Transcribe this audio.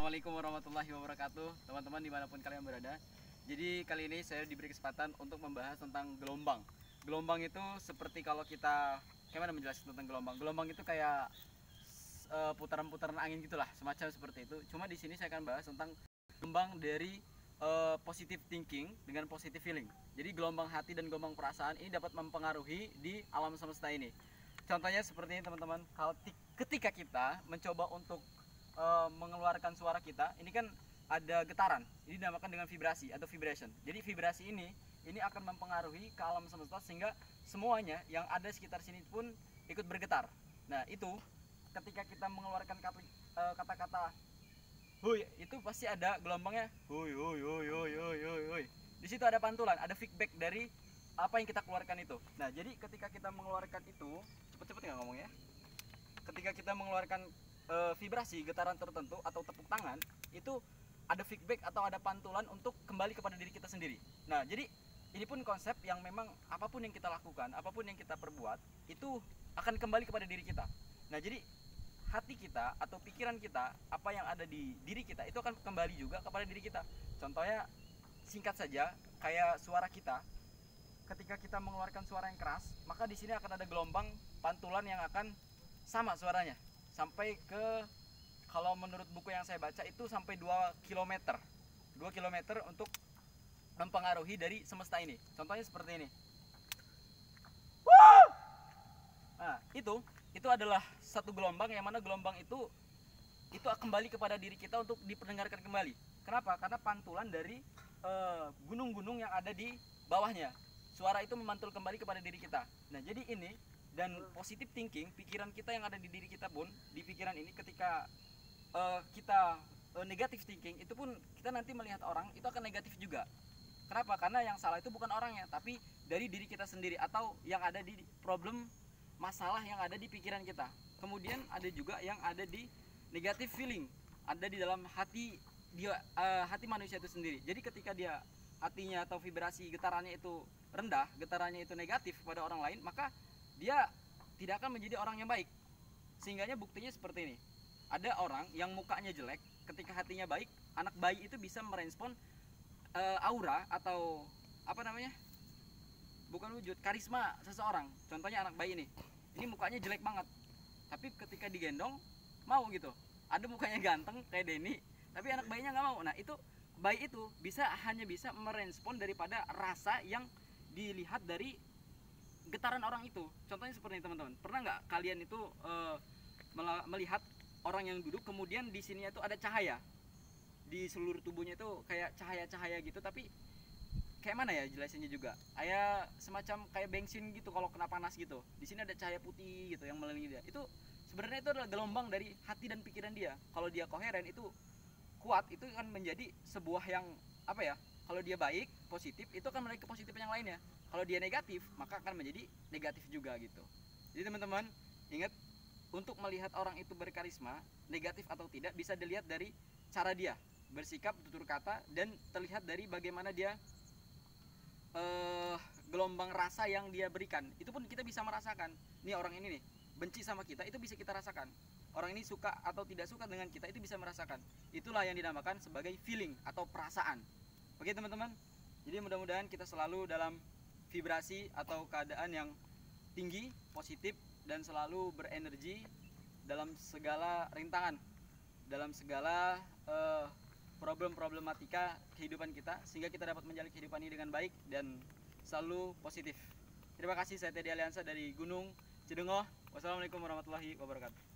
Assalamualaikum warahmatullahi wabarakatuh, teman-teman dimanapun kalian berada. Jadi kali ini saya diberi kesempatan untuk membahas tentang gelombang. Gelombang itu seperti kalau kita, gimana menjelaskan tentang gelombang? Gelombang itu kayak putaran-putaran angin gitulah, semacam seperti itu. Cuma di sini saya akan bahas tentang gelombang dari positive thinking dengan positive feeling. Jadi gelombang hati dan gelombang perasaan ini dapat mempengaruhi di alam semesta ini. Contohnya seperti ini teman-teman, ketika kita mencoba untuk mengeluarkan suara kita, ini kan ada getaran, ini dinamakan dengan vibrasi atau vibration. Jadi vibrasi ini akan mempengaruhi ke alam semesta sehingga semuanya yang ada sekitar sini pun ikut bergetar. Nah itu ketika kita mengeluarkan kata-kata "hui", itu pasti ada gelombangnya "hui hui hui hui hui hui hui". Di situ ada pantulan, ada feedback dari apa yang kita keluarkan itu. Nah jadi ketika kita mengeluarkan itu, cepet-cepet nggak ngomongnya, ketika kita mengeluarkan vibrasi getaran tertentu atau tepuk tangan, itu ada feedback atau ada pantulan untuk kembali kepada diri kita sendiri. Nah jadi ini pun konsep yang memang apapun yang kita lakukan, apapun yang kita perbuat, itu akan kembali kepada diri kita. Nah jadi hati kita atau pikiran kita, apa yang ada di diri kita, itu akan kembali juga kepada diri kita. Contohnya singkat saja, kayak suara kita, ketika kita mengeluarkan suara yang keras, maka di sini akan ada gelombang pantulan yang akan sama suaranya sampai ke, kalau menurut buku yang saya baca itu sampai 2 km untuk mempengaruhi dari semesta ini. Contohnya seperti ini. Nah itu adalah satu gelombang, yang mana gelombang itu kembali kepada diri kita untuk diperdengarkan kembali. Kenapa? Karena pantulan dari gunung-gunung yang ada di bawahnya. Suara itu memantul kembali kepada diri kita. Nah jadi ini, dan positive thinking, pikiran kita yang ada di diri kita pun, di pikiran ini ketika kita negative thinking, itu pun kita nanti melihat orang itu akan negatif juga. Kenapa? Karena yang salah itu bukan orangnya, tapi dari diri kita sendiri, atau yang ada di problem, masalah yang ada di pikiran kita. Kemudian ada juga yang ada di negative feeling, ada di dalam hati dia, hati manusia itu sendiri. Jadi ketika dia hatinya atau vibrasi getarannya itu rendah, getarannya itu negatif pada orang lain, maka dia tidak akan menjadi orang yang baik. Sehingganya buktinya seperti ini. Ada orang yang mukanya jelek, ketika hatinya baik, anak bayi itu bisa merespon aura atau apa namanya, bukan wujud, karisma seseorang. Contohnya anak bayi ini mukanya jelek banget, tapi ketika digendong mau gitu. Ada mukanya ganteng kayak Denny, tapi anak bayinya nggak mau. Nah itu bayi itu hanya bisa merespon daripada rasa yang dilihat dari getaran orang itu. Contohnya seperti ini teman-teman, pernah nggak kalian itu melihat orang yang duduk, kemudian di sini itu ada cahaya di seluruh tubuhnya, itu kayak cahaya-cahaya gitu, tapi kayak mana ya jelasinnya juga, kayak semacam kayak bensin gitu kalau kena panas gitu. Di sini ada cahaya putih gitu yang mengelilingi dia. Itu sebenarnya itu adalah gelombang dari hati dan pikiran dia. Kalau dia koheren, itu kuat, itu akan menjadi sebuah yang apa ya, kalau dia baik, positif, itu akan menarik ke positif yang lainnya. Kalau dia negatif, maka akan menjadi negatif juga gitu. Jadi teman-teman ingat, untuk melihat orang itu berkarisma, negatif atau tidak, bisa dilihat dari cara dia bersikap, tutur kata, dan terlihat dari bagaimana dia gelombang rasa yang dia berikan. Itu pun kita bisa merasakan. Nih orang ini nih benci sama kita, itu bisa kita rasakan. Orang ini suka atau tidak suka dengan kita, itu bisa merasakan. Itulah yang dinamakan sebagai feeling atau perasaan. Oke teman-teman, jadi mudah-mudahan kita selalu dalam vibrasi atau keadaan yang tinggi, positif, dan selalu berenergi dalam segala rintangan, dalam segala problematika kehidupan kita, sehingga kita dapat menjalani kehidupan ini dengan baik dan selalu positif. Terima kasih, saya Teddy Aliansa dari Gunung Cidengoh. Wassalamualaikum warahmatullahi wabarakatuh.